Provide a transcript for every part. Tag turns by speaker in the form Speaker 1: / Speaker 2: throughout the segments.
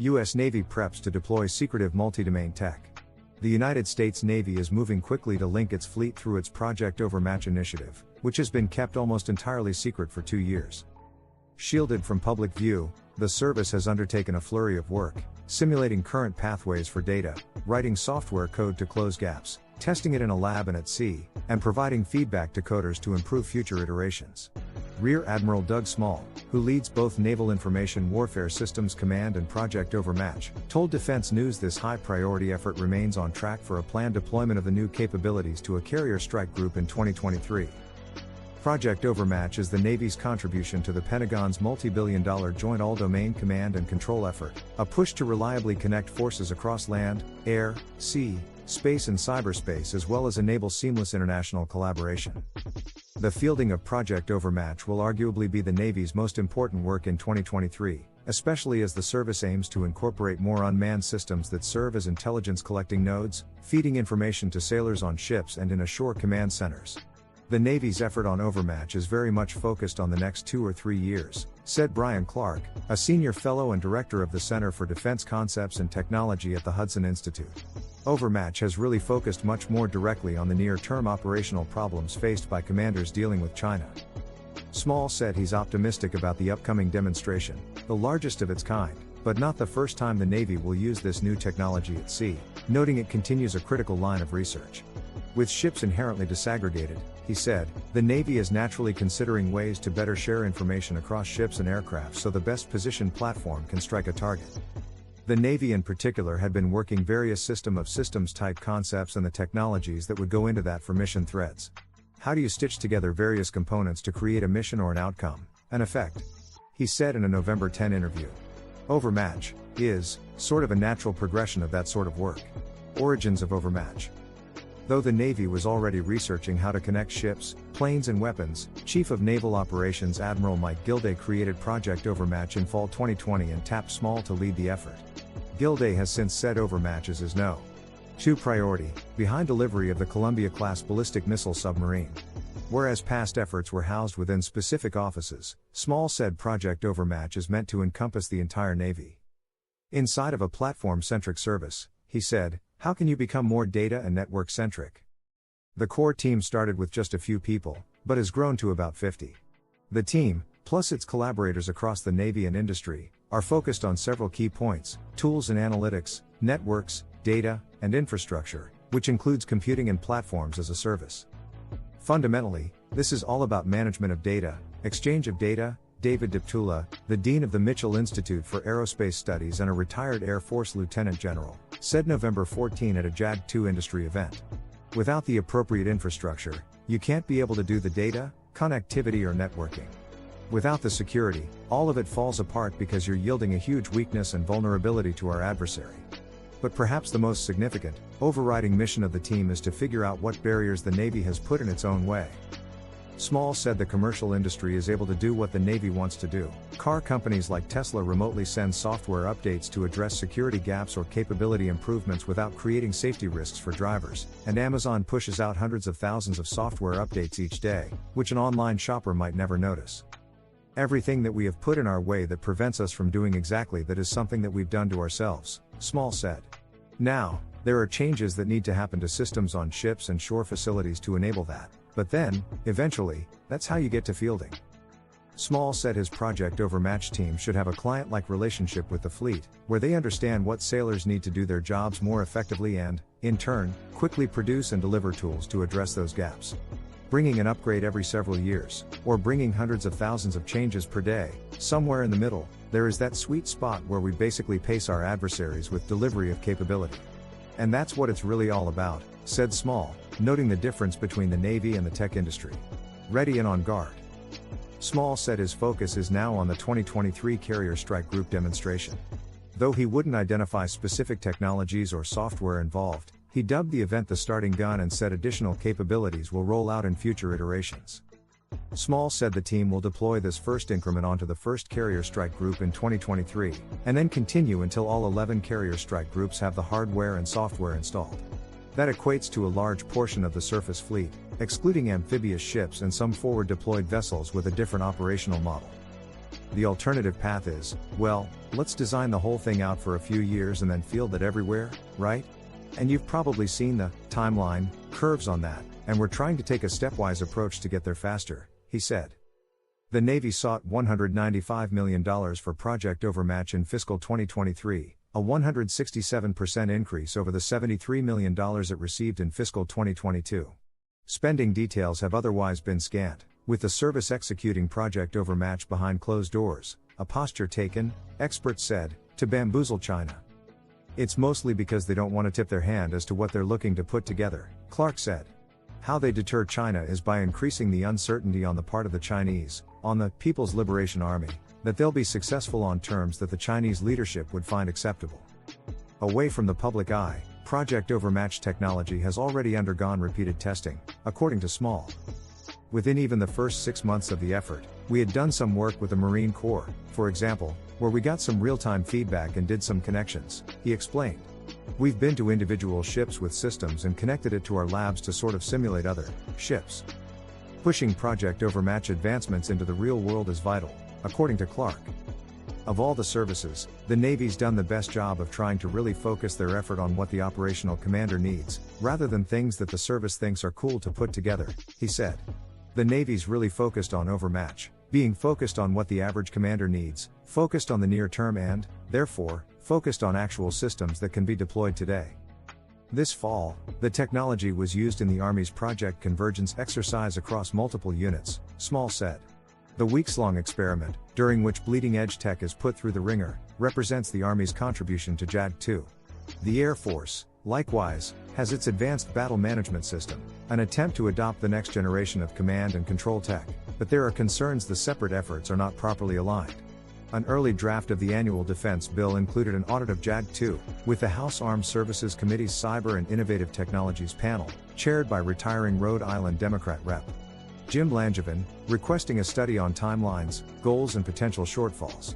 Speaker 1: U.S. Navy preps to deploy secretive multidomain tech. The United States Navy is moving quickly to link its fleet through its Project Overmatch initiative, which has been kept almost entirely secret for 2 years. Shielded from public view, the service has undertaken a flurry of work, simulating current pathways for data, writing software code to close gaps, testing it in a lab and at sea, and providing feedback to coders to improve future iterations. Rear Admiral Doug Small, who leads both Naval Information Warfare Systems Command and Project Overmatch, told Defense News this high-priority effort remains on track for a planned deployment of the new capabilities to a carrier strike group in 2023. Project Overmatch is the Navy's contribution to the Pentagon's multibillion-dollar Joint All-Domain Command and Control effort, a push to reliably connect forces across land, air, sea, space and cyberspace as well as enable seamless international collaboration. The fielding of Project Overmatch will arguably be the Navy's most important work in 2023, especially as the service aims to incorporate more unmanned systems that serve as intelligence collecting nodes, feeding information to sailors on ships and in ashore command centers. The Navy's effort on Overmatch is very much focused on the next 2 or 3 years, said Brian Clark, a senior fellow and director of the Center for Defense Concepts and Technology at the Hudson Institute. Overmatch has really focused much more directly on the near-term operational problems faced by commanders dealing with China. Small said he's optimistic about the upcoming demonstration, the largest of its kind, but not the first time the Navy will use this new technology at sea, noting it continues a critical line of research. With ships inherently disaggregated, he said, the Navy is naturally considering ways to better share information across ships and aircraft so the best positioned platform can strike a target. The Navy in particular had been working various system of systems type concepts and the technologies that would go into that for mission threads. How do you stitch together various components to create a mission or an outcome, an effect? He said in a November 10 interview. Overmatch is sort of a natural progression of that sort of work. Origins of Overmatch. Though the Navy was already researching how to connect ships, planes and weapons, Chief of Naval Operations Admiral Mike Gilday created Project Overmatch in fall 2020 and tapped Small to lead the effort. Gilday has since said Overmatch is his No. 2 priority, behind delivery of the Columbia-class ballistic missile submarine. Whereas past efforts were housed within specific offices, Small said Project Overmatch is meant to encompass the entire Navy. Inside of a platform-centric service, he said, how can you become more data and network-centric? The core team started with just a few people, but has grown to about 50. The team, plus its collaborators across the Navy and industry, are focused on several key points: tools and analytics, networks, data, and infrastructure, which includes computing and platforms as a service. Fundamentally, this is all about management of data, exchange of data. David Deptula, the Dean of the Mitchell Institute for Aerospace Studies and a retired Air Force Lieutenant General, said November 14 at a JAG-2 industry event. Without the appropriate infrastructure, you can't be able to do the data, connectivity or networking. Without the security, all of it falls apart because you're yielding a huge weakness and vulnerability to our adversary. But perhaps the most significant, overriding mission of the team is to figure out what barriers the Navy has put in its own way. Small said the commercial industry is able to do what the Navy wants to do. Car companies like Tesla remotely send software updates to address security gaps or capability improvements without creating safety risks for drivers, and Amazon pushes out hundreds of thousands of software updates each day, which an online shopper might never notice. Everything that we have put in our way that prevents us from doing exactly that is something that we've done to ourselves, Small said. Now, there are changes that need to happen to systems on ships and shore facilities to enable that. But then, eventually, that's how you get to fielding. Small said his Project Overmatch team should have a client-like relationship with the fleet, where they understand what sailors need to do their jobs more effectively and, in turn, quickly produce and deliver tools to address those gaps. Bringing an upgrade every several years, or bringing hundreds of thousands of changes per day, somewhere in the middle, there is that sweet spot where we basically pace our adversaries with delivery of capability. And that's what it's really all about, said Small, noting the difference between the Navy and the tech industry. Ready and on guard. Small said his focus is now on the 2023 Carrier Strike Group demonstration. Though he wouldn't identify specific technologies or software involved, he dubbed the event the starting gun and said additional capabilities will roll out in future iterations. Small said the team will deploy this first increment onto the first Carrier Strike Group in 2023, and then continue until all 11 Carrier Strike Groups have the hardware and software installed. That equates to a large portion of the surface fleet, excluding amphibious ships and some forward-deployed vessels with a different operational model. The alternative path is, well, let's design the whole thing out for a few years and then field it everywhere, right? And you've probably seen the timeline curves on that, and we're trying to take a stepwise approach to get there faster, he said. The Navy sought $195 million for Project Overmatch in fiscal 2023, a 167% increase over the $73 million it received in fiscal 2022. Spending details have otherwise been scant, with the service executing Project Overmatch behind closed doors, a posture taken, experts said, to bamboozle China. It's mostly because they don't want to tip their hand as to what they're looking to put together, Clark said. How they deter China is by increasing the uncertainty on the part of the Chinese, on the People's Liberation Army, that they'll be successful on terms that the Chinese leadership would find acceptable. Away from the public eye, Project Overmatch technology has already undergone repeated testing, according to Small. Within even the first 6 months of the effort, we had done some work with the Marine Corps, for example, where we got some real-time feedback and did some connections, he explained. We've been to individual ships with systems and connected it to our labs to sort of simulate other ships. Pushing Project Overmatch advancements into the real world is vital, according to Clark. Of all the services, the Navy's done the best job of trying to really focus their effort on what the operational commander needs, rather than things that the service thinks are cool to put together, he said. The Navy's really focused on Overmatch, being focused on what the average commander needs, focused on the near term and, therefore, focused on actual systems that can be deployed today. This fall, the technology was used in the Army's Project Convergence exercise across multiple units, Small said. The weeks-long experiment, during which bleeding-edge tech is put through the ringer, represents the Army's contribution to JAG-2. The Air Force, likewise, has its Advanced Battle Management System, an attempt to adopt the next generation of command and control tech, but there are concerns the separate efforts are not properly aligned. An early draft of the annual defense bill included an audit of JAG-2, with the House Armed Services Committee's Cyber and Innovative Technologies panel, chaired by retiring Rhode Island Democrat Rep. Jim Langevin, requesting a study on timelines, goals and potential shortfalls.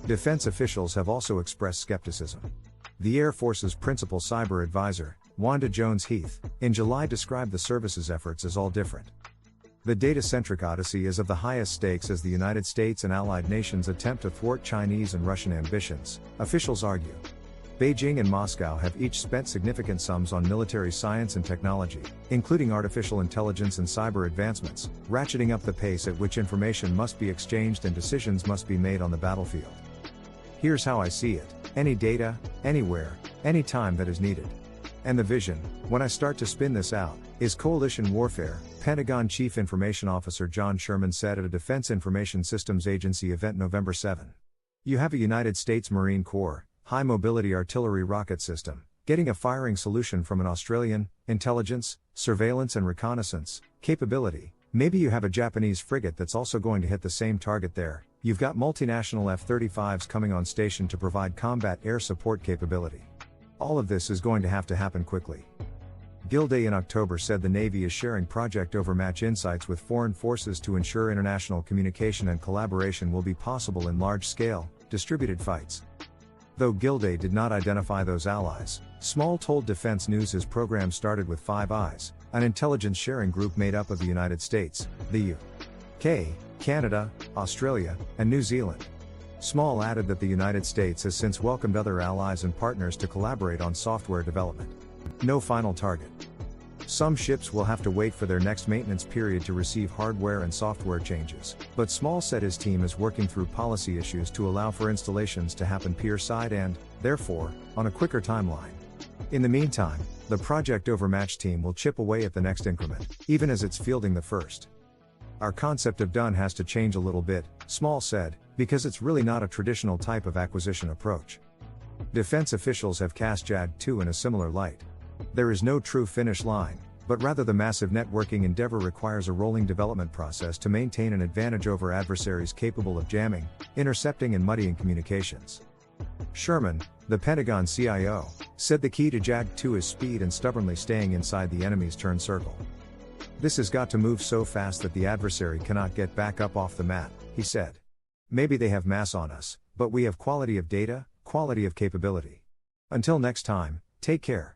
Speaker 1: Defense officials have also expressed skepticism. The Air Force's principal cyber advisor, Wanda Jones-Heath, in July described the service's efforts as all different. The data-centric odyssey is of the highest stakes as the United States and allied nations attempt to thwart Chinese and Russian ambitions, officials argue. Beijing and Moscow have each spent significant sums on military science and technology, including artificial intelligence and cyber advancements, ratcheting up the pace at which information must be exchanged and decisions must be made on the battlefield. Here's how I see it: any data, anywhere, anytime that is needed. And the vision, when I start to spin this out, is coalition warfare, Pentagon Chief Information Officer John Sherman said at a Defense Information Systems Agency event November 7. You have a United States Marine Corps, high-mobility artillery rocket system, getting a firing solution from an Australian, intelligence, surveillance and reconnaissance, capability. Maybe you have a Japanese frigate that's also going to hit the same target there. You've got multinational F-35s coming on station to provide combat air support capability. All of this is going to happen quickly. Gilday in October said the Navy is sharing Project Overmatch insights with foreign forces to ensure international communication and collaboration will be possible in large-scale, distributed fights. Though Gilday did not identify those allies, Small told Defense News his program started with Five Eyes, an intelligence sharing group made up of the United States, the UK, Canada, Australia, and New Zealand. Small added that the United States has since welcomed other allies and partners to collaborate on software development. No final target. Some ships will have to wait for their next maintenance period to receive hardware and software changes, but Small said his team is working through policy issues to allow for installations to happen pier-side and, therefore, on a quicker timeline. In the meantime, the Project Overmatch team will chip away at the next increment, even as it's fielding the first. Our concept of done has to change a little bit, Small said, because it's really not a traditional type of acquisition approach. Defense officials have cast JAG-2 in a similar light. There is no true finish line, but rather the massive networking endeavor requires a rolling development process to maintain an advantage over adversaries capable of jamming, intercepting and muddying communications. Sherman, the Pentagon CIO, said the key to JAG-2 is speed and stubbornly staying inside the enemy's turn circle. This has got to move so fast that the adversary cannot get back up off the mat, he said. Maybe they have mass on us, but we have quality of data, quality of capability. Until next time, take care.